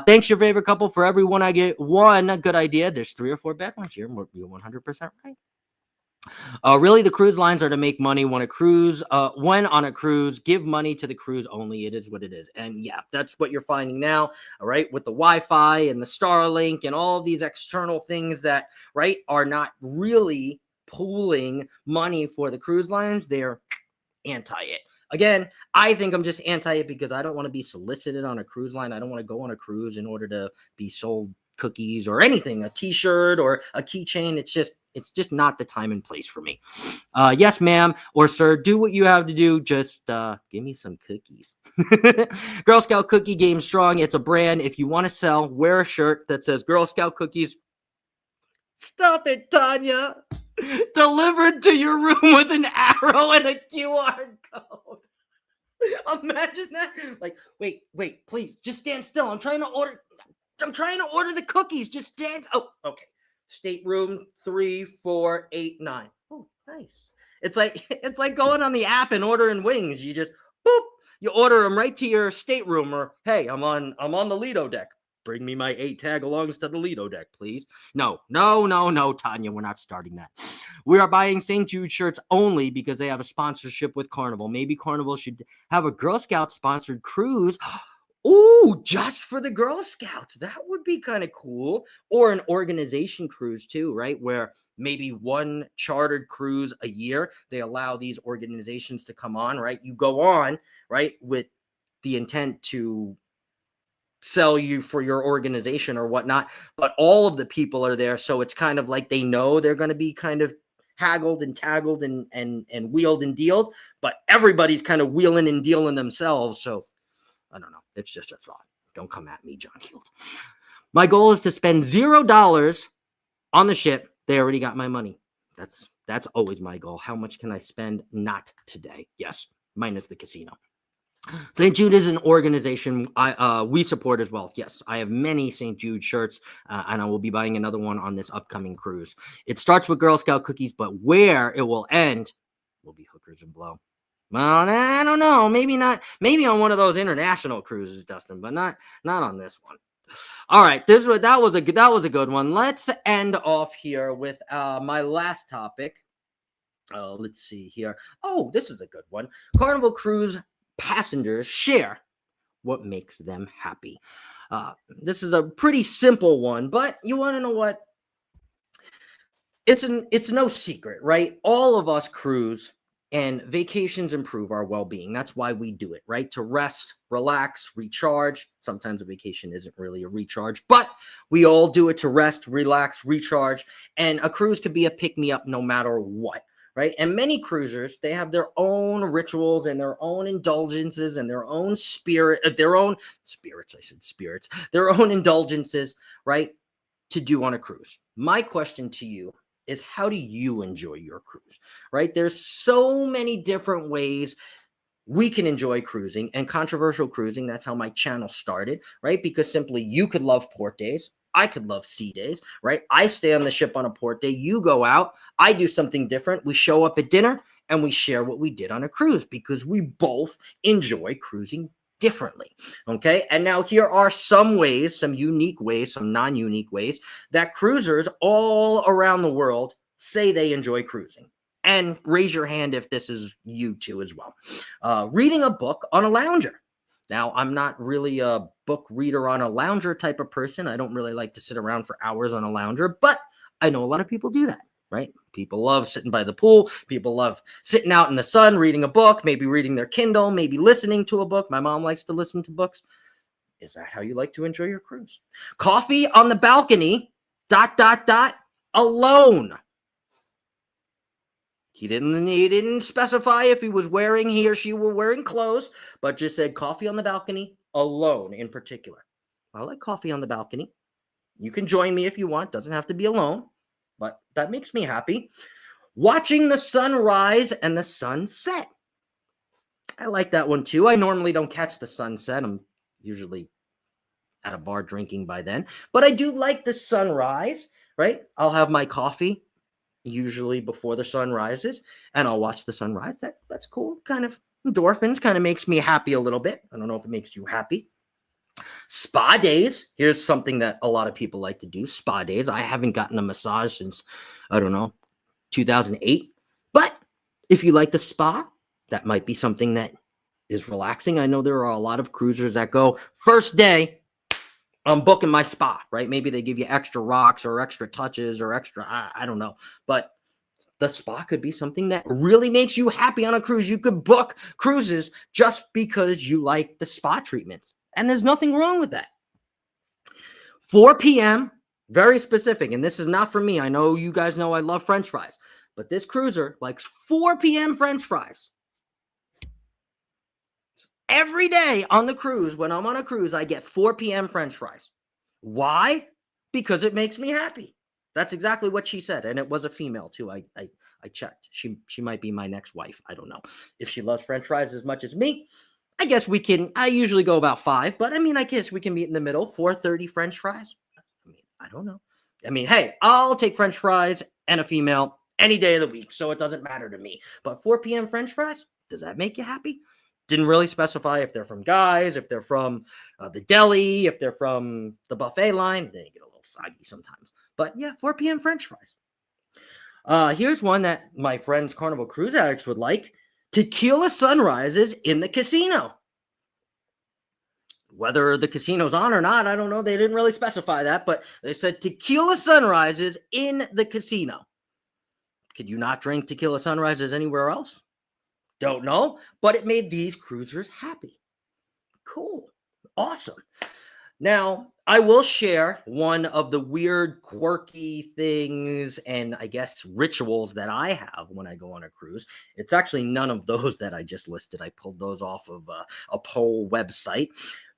thanks, your favorite couple. For everyone, I get one good idea. There's 3 or 4 bad ones here. You're 100% right. Really, the cruise lines are to make money when on a cruise, give money to the cruise only. It is what it is. And yeah, that's what you're finding now, all right, with the Wi-Fi and the Starlink and all these external things that, right, are not really pooling money for the cruise lines. They're anti it. Again, I think I'm just anti it because I don't want to be solicited on a cruise line. I don't want to go on a cruise in order to be sold cookies or anything, a t-shirt or a keychain. It's just, It's just not the time and place for me. Yes, ma'am or sir, do what you have to do. Just give me some cookies. Girl Scout Cookie Game Strong. It's a brand. If you want to sell, wear a shirt that says Girl Scout Cookies. Stop it, Tanya. Delivered to your room with an arrow and a QR code. Imagine that. Like, wait, please, just stand still. I'm trying to order the cookies. Just stand. Oh, okay. Stateroom 3489. Oh, nice. It's like going on the app and ordering wings. You just boop, you order them right to your stateroom. Or hey, I'm on the Lido deck. Bring me my 8 tag-alongs to the Lido deck, please. No, Tanya, we're not starting that. We are buying St. Jude shirts only because they have a sponsorship with Carnival. Maybe Carnival should have a Girl Scout-sponsored cruise. Ooh, just for the Girl Scouts. That would be kind of cool. Or an organization cruise too, right? Where maybe one chartered cruise a year, they allow these organizations to come on, right? You go on, right, with the intent to sell you for your organization or whatnot, but all of the people are there, so it's kind of like they know they're going to be kind of haggled and taggled and wheeled and dealed, but everybody's kind of wheeling and dealing themselves. So I don't know, it's just a thought. Don't come at me, John Heald. My goal is to spend $0 on the ship. They already got my money. That's always my goal. How much can I spend? Not today. Yes, minus the casino. St. Jude is an organization we support as well. Yes, I have many St. Jude shirts, and I will be buying another one on this upcoming cruise. It starts with Girl Scout cookies, but where it will end will be hookers and blow. Well, I don't know. Maybe not. Maybe on one of those international cruises, Dustin, but not on this one. All right, that was a good one. Let's end off here with my last topic. Let's see here. Oh, this is a good one. Carnival Cruise passengers share what makes them happy. This is a pretty simple one, but you want to know what? It's no secret, right? All of us cruise, and vacations improve our well-being. That's why we do it, right? To rest, relax, recharge. Sometimes a vacation isn't really a recharge, but we all do it to rest, relax, recharge. And a cruise could be a pick-me-up no matter what. Right? And many cruisers, they have their own rituals and their own indulgences and their own their own indulgences, right, to do on a cruise. My question to you is, how do you enjoy your cruise, right? There's so many different ways we can enjoy cruising, and controversial cruising. That's how my channel started, right? Because simply you could love port days. I could love sea days, right? I stay on the ship on a port day. You go out. I do something different. We show up at dinner and we share what we did on a cruise because we both enjoy cruising differently. Okay. And now here are some ways, some unique ways, some non-unique ways that cruisers all around the world say they enjoy cruising. And raise your hand if this is you too as well. Reading a book on a lounger. Now, I'm not really a book reader on a lounger type of person. I don't really like to sit around for hours on a lounger, but I know a lot of people do that, right? People love sitting by the pool. People love sitting out in the sun, reading a book, maybe reading their Kindle, maybe listening to a book. My mom likes to listen to books. Is that how you like to enjoy your cruise? Coffee on the balcony, ... alone. He didn't specify if he or she were wearing clothes, but just said coffee on the balcony, alone in particular. I like coffee on the balcony. You can join me if you want. Doesn't have to be alone, but that makes me happy. Watching the sunrise and the sunset. I like that one too. I normally don't catch the sunset. I'm usually at a bar drinking by then, but I do like the sunrise, right? I'll have my coffee usually before the sun rises, and I'll watch the sunrise. That's cool. Kind of endorphins, kind of makes me happy a little bit. I don't know if it makes you happy. Spa days. Here's something that a lot of people like to do. Spa days. I haven't gotten a massage since, 2008. But if you like the spa, that might be something that is relaxing. I know there are a lot of cruisers that go, first day, I'm booking my spa, right? Maybe they give you extra rocks or extra touches or extra, I don't know. But the spa could be something that really makes you happy on a cruise. You could book cruises just because you like the spa treatments. And there's nothing wrong with that. 4 p.m., Very specific. And this is not for me. I know you guys know I love French fries, but this cruiser likes 4 p.m. French fries. Every day on the cruise, when I'm on a cruise, I get 4 p.m. French fries. Why? Because it makes me happy. That's exactly what she said. And it was a female too. I checked. She might be my next wife. I don't know. If she loves French fries as much as me, I guess we can. I usually go about 5, but I mean, I guess we can meet in the middle. 4:30 French fries. I mean, I don't know. I mean, hey, I'll take French fries and a female any day of the week, so it doesn't matter to me. But 4 p.m. French fries, does that make you happy? Didn't really specify if they're from Guys, if they're from the deli, if they're from the buffet line. They get a little soggy sometimes. But yeah, 4 p.m. French fries. Here's one that my friends Carnival Cruise Addicts would like. Tequila sunrises in the casino. Whether the casino's on or not, I don't know. They didn't really specify that, but they said tequila sunrises in the casino. Could you not drink tequila sunrises anywhere else? Don't know, but it made these cruisers happy. Cool. Awesome. Now, I will share one of the weird, quirky things and I guess rituals that I have when I go on a cruise. It's actually none of those that I just listed. I pulled those off of a poll website.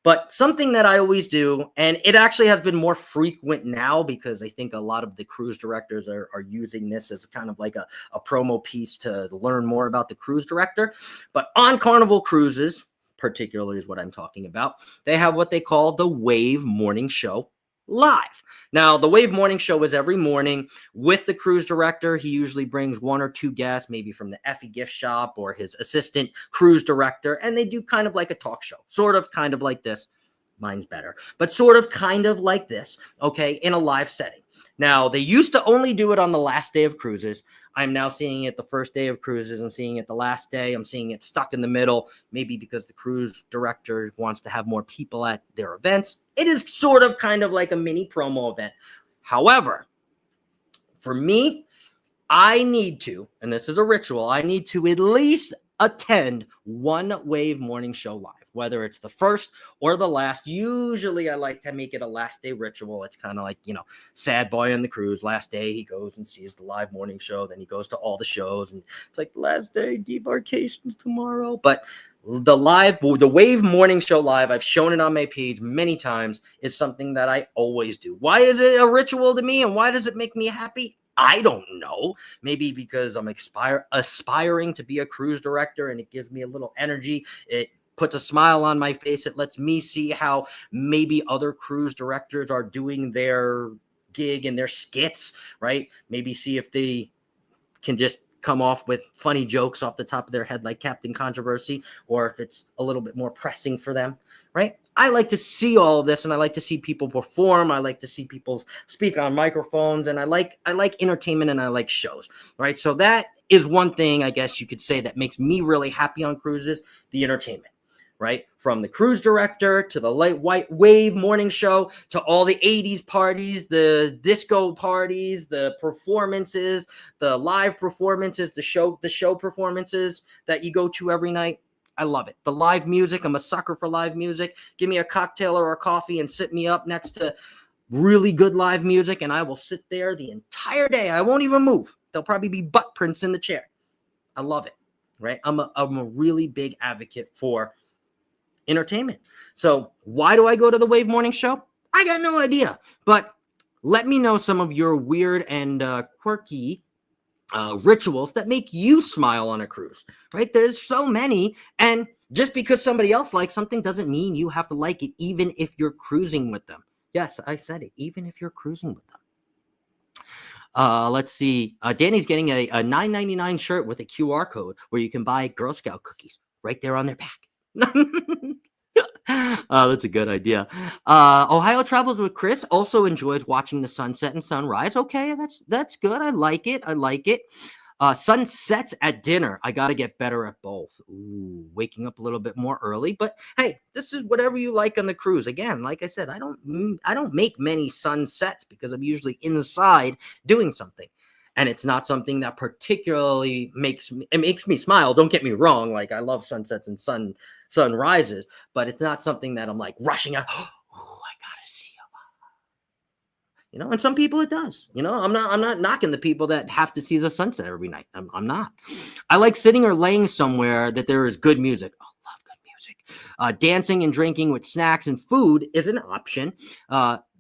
But something that I always do, and it actually has been more frequent now because I think a lot of the cruise directors are using this as kind of like a promo piece to learn more about the cruise director. But on Carnival Cruises, particularly is what I'm talking about, they have what they call the Wave Morning Show live. Now, the Wave Morning Show is every morning with the cruise director. He usually brings 1 or 2 guests, maybe from the Effie gift shop or his assistant cruise director, and they do kind of like a talk show, sort of kind of like this. Mine's better, but sort of kind of like this, okay, in a live setting. Now, they used to only do it on the last day of cruises. I'm now seeing it the first day of cruises. I'm seeing it the last day. I'm seeing it stuck in the middle, maybe because the cruise director wants to have more people at their events. It is sort of kind of like a mini promo event. However, for me, I need to, and this is a ritual, I need to at least attend one Wave Morning Show live, whether it's the first or the last. Usually I like to make it a last day ritual. It's kind of like, you know, sad boy on the cruise. Last day he goes and sees the live morning show. Then he goes to all the shows and it's like last day, debarkations tomorrow. But the Wave Morning Show live, I've shown it on my page many times, is something that I always do. Why is it a ritual to me and why does it make me happy? I don't know. Maybe because I'm aspiring to be a cruise director and it gives me a little energy. It puts a smile on my face. It lets me see how maybe other cruise directors are doing their gig and their skits, right? Maybe see if they can just come off with funny jokes off the top of their head like Captain Controversy, or if it's a little bit more pressing for them, right? I like to see all of this, and I like to see people perform. I like to see people speak on microphones, and I like entertainment, and I like shows, right? So that is one thing, I guess you could say, that makes me really happy on cruises, the entertainment, right? From the cruise director to the Light White Wave Morning Show to all the 80s parties, the disco parties, the performances, the live performances, the show performances that you go to every night. I love it. The live music, I'm a sucker for live music. Give me a cocktail or a coffee and sit me up next to really good live music, and I will sit there the entire day. I won't even move. There'll probably be butt prints in the chair. I love it, right? I'm a really big advocate for entertainment. So why do I go to the Wave Morning Show? I got no idea, but let me know some of your weird and quirky rituals that make you smile on a cruise, right? There's so many, and just because somebody else likes something doesn't mean you have to like it, even if you're cruising with them. Yes, I said it, even if you're cruising with them. Let's see. Danny's getting a $9.99 shirt with a QR code where you can buy Girl Scout cookies right there on their back. That's a good idea. Ohio Travels with Chris also enjoys watching the sunset and sunrise. Okay, that's good. I like it. Sunsets at dinner. I got to get better at both. Ooh, waking up a little bit more early, but hey, this is whatever you like on the cruise. Again, like I said, I don't make many sunsets because I'm usually inside doing something. And it's not something that particularly makes me smile. Don't get me wrong. Like, I love sunsets and sunrises, but it's not something that I'm like rushing out. Oh, I gotta see them. And some people it does. I'm not knocking the people that have to see the sunset every night. I'm not. I like sitting or laying somewhere that there is good music. Oh, love good music. Dancing and drinking with snacks and food is an option.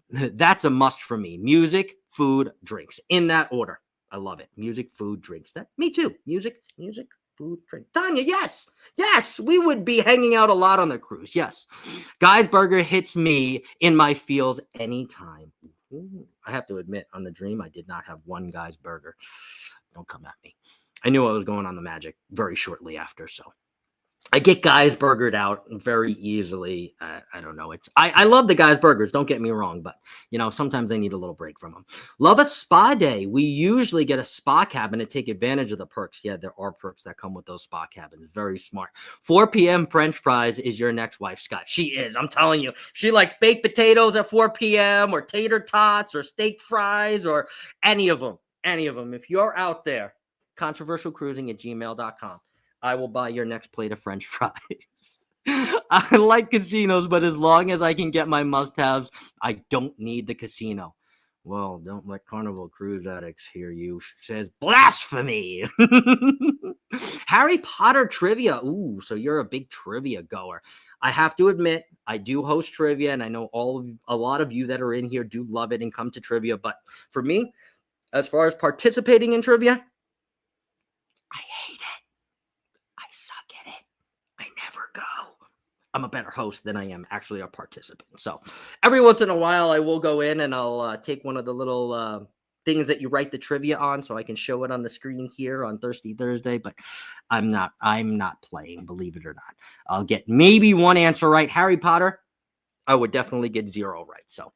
That's a must for me. Music, food, drinks, in that order. I love it. Music, food, drinks. Me too. Music, food, drink. Tanya, yes, we would be hanging out a lot on the cruise. Yes. Guy's Burger hits me in my feels anytime. Ooh, I have to admit, on the Dream, I did not have one Guy's Burger. Don't come at me. I knew I was going on the Magic very shortly after, so I get Guy's Burgered out very easily. I don't know. I love the Guy's Burgers. Don't get me wrong, but sometimes I need a little break from them. Love a spa day. We usually get a spa cabin to take advantage of the perks. Yeah, there are perks that come with those spa cabins. Very smart. 4 p.m. French fries is your next wife, Scott. She is. I'm telling you. She likes baked potatoes at 4 p.m. or tater tots or steak fries or any of them. Any of them. If you're out there, controversialcruising@gmail.com. I will buy your next plate of French fries. I like casinos, but as long as I can get my must-haves, I don't need the casino. Well, don't let Carnival Cruise addicts hear you. Says blasphemy. Harry Potter trivia. Ooh, so you're a big trivia goer. I have to admit, I do host trivia, and I know a lot of you that are in here do love it and come to trivia. But for me, as far as participating in trivia, I hate it. I'm a better host than I am actually a participant. So every once in a while, I will go in and I'll take one of the little things that you write the trivia on so I can show it on the screen here on Thirsty Thursday. But I'm not playing, believe it or not. I'll get maybe one answer right. Harry Potter, I would definitely get 0 right. So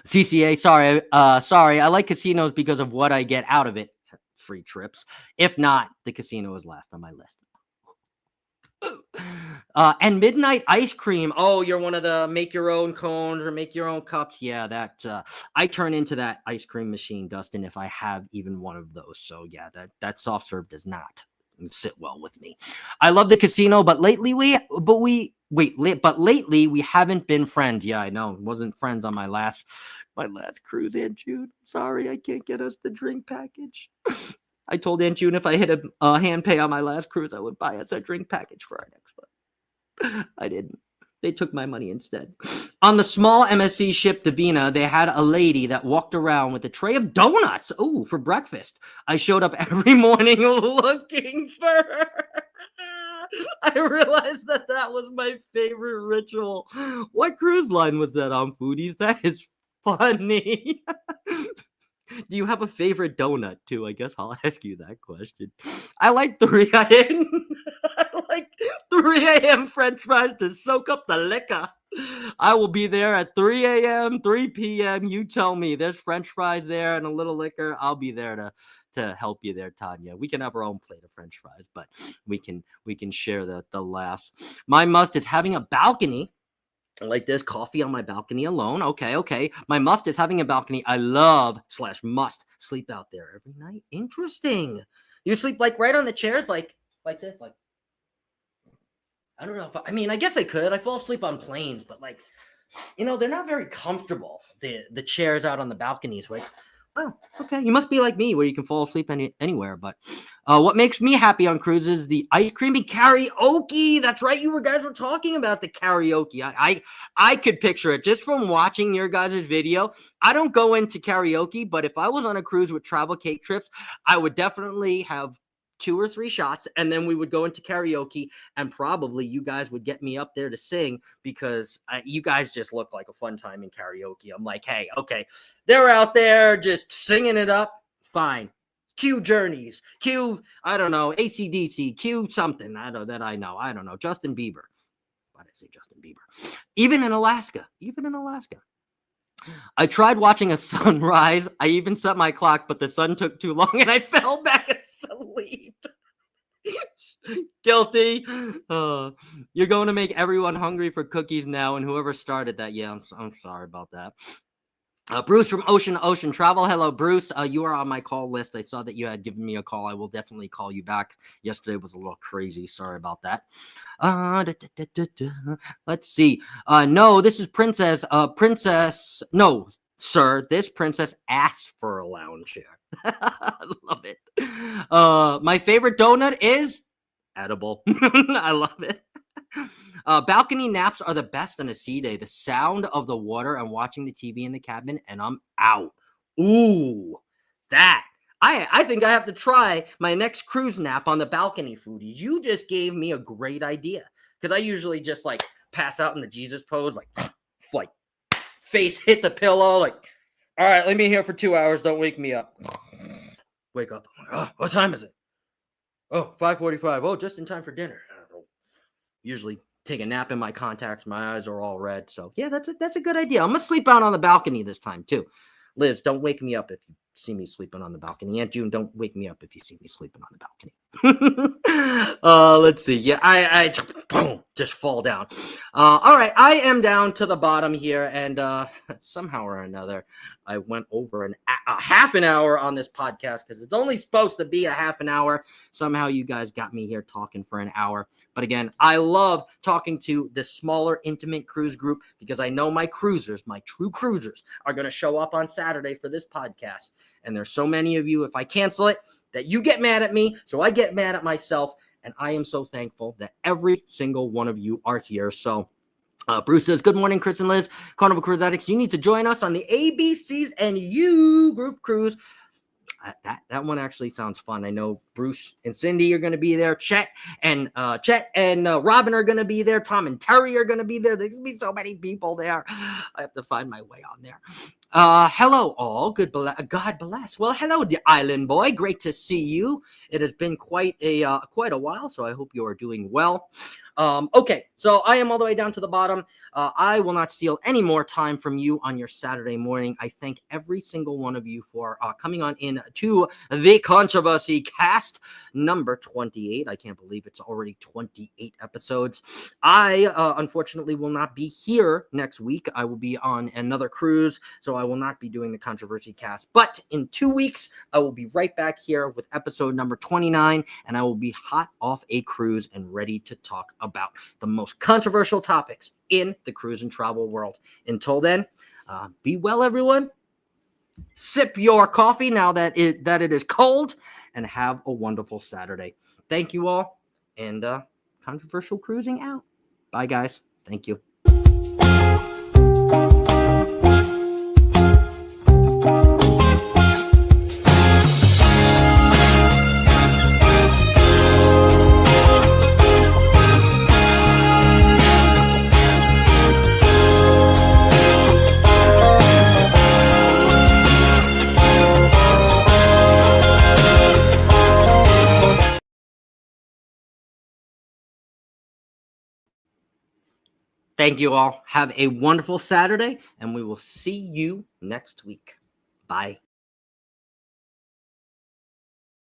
CCA, sorry. I like casinos because of what I get out of it. Free trips. If not, the casino is last on my list. And midnight ice cream. Oh, you're one of the make your own cones or make your own cups. Yeah, that I turn into that ice cream machine, Dustin, if I have even one of those. So yeah, that soft serve does not sit well with me. I love the casino, but lately we haven't been friends. Yeah, I know. Wasn't friends on my last cruise, Aunt Jude. Sorry, I can't get us the drink package. I told Aunt June if I hit a hand pay on my last cruise, I would buy us a drink package for our next one. I didn't. They took my money instead. On the small MSC ship Divina, they had a lady that walked around with a tray of donuts. Oh, for breakfast. I showed up every morning looking for her. I realized that was my favorite ritual. What cruise line was that on, Foodies? That is funny. Do you have a favorite donut too? I guess I'll ask you that question. I like 3 a.m. I like 3 a.m. French fries to soak up the liquor. I will be there at 3 a.m., 3 p.m. You tell me there's French fries there and a little liquor. I'll be there to help you there, Tanya. We can have our own plate of French fries, but we can share the laughs. My must is having a balcony. Like this, coffee on my balcony alone. Okay. My must is having a balcony. I love / must sleep out there every night. Interesting. You sleep like right on the chairs, like this, like I don't know if I guess I could. I fall asleep on planes, but they're not very comfortable. The chairs out on the balconies, right? Oh, okay. You must be like me where you can fall asleep anywhere. But what makes me happy on cruises, the ice cream and karaoke. That's right. You guys were talking about the karaoke. I could picture it just from watching your guys' video. I don't go into karaoke, but if I was on a cruise with Travel Cake Trips, I would definitely have 2 or 3 shots, and then we would go into karaoke, and probably you guys would get me up there to sing because you guys just look like a fun time in karaoke. I'm like, hey, okay, they're out there just singing it up. Fine. Cue Journeys. Cue, I don't know, AC/DC. Cue something. I don't know. Justin Bieber. Why did I say Justin Bieber? Even in Alaska. I tried watching a sunrise. I even set my clock, but the sun took too long and I fell back asleep. Guilty. You're going to make everyone hungry for cookies now, and whoever started that, yeah, I'm sorry about that. Bruce from Ocean to Ocean Travel. Hello, Bruce. You are on my call list. I saw that you had given me a call. I will definitely call you back. Yesterday was a little crazy. Sorry about that. Let's see. No, this is Princess. No, Sir, this princess asked for a lounge chair. I love it. My favorite donut is edible. I love it. Balcony naps are the best on a sea day. The sound of the water and watching the TV in the cabin, and I'm out. Ooh, that. I think I have to try my next cruise nap on the balcony, foodies. You just gave me a great idea. Because I usually just like pass out in the Jesus pose, like face hit the pillow, like, all right, leave me here for 2 hours. Don't wake me up. Wake up. Oh, what time is it? Oh, 5:45. Oh, just in time for dinner. Usually take a nap in my contacts. My eyes are all red. So yeah, that's a good idea. I'm gonna sleep out on the balcony this time too. Liz, don't wake me up if you see me sleeping on the balcony. Aunt June, don't wake me up if you see me sleeping on the balcony. Let's see. Yeah, I boom, just fall down. All right, I am down to the bottom here, and somehow or another, I went over a half an hour on this podcast because it's only supposed to be a half an hour. Somehow you guys got me here talking for an hour. But again, I love talking to the smaller, intimate cruise group because I know my cruisers, my true cruisers, are going to show up on Saturday for this podcast. And there's so many of you, if I cancel it, that you get mad at me. So I get mad at myself. And I am so thankful that every single one of you are here. So Bruce says, good morning, Chris and Liz. Carnival Cruise Addicts, you need to join us on the ABCs and You group cruise. That one actually sounds fun. I know Bruce and Cindy are going to be there. Chet and Robin are going to be there. Tom and Terry are going to be there. There's going to be so many people there. I have to find my way on there. Hello, all. God bless. Well, hello, the island boy. Great to see you. It has been quite a while, so I hope you are doing well. Okay, so I am all the way down to the bottom. I will not steal any more time from you on your Saturday morning. I thank every single one of you for coming on in to the Controversy Cast number 28. I can't believe it's already 28 episodes. I, unfortunately, will not be here next week. I will be on another cruise, so I will not be doing the Controversy Cast. But in 2 weeks, I will be right back here with episode number 29, and I will be hot off a cruise and ready to talk about the most controversial topics in the cruise and travel world. Until then, be well, everyone. Sip your coffee now that it is cold, and have a wonderful Saturday. Thank you all, and controversial cruising out. Bye, guys. Thank you. Thank you all. Have a wonderful Saturday, and we will see you next week. Bye.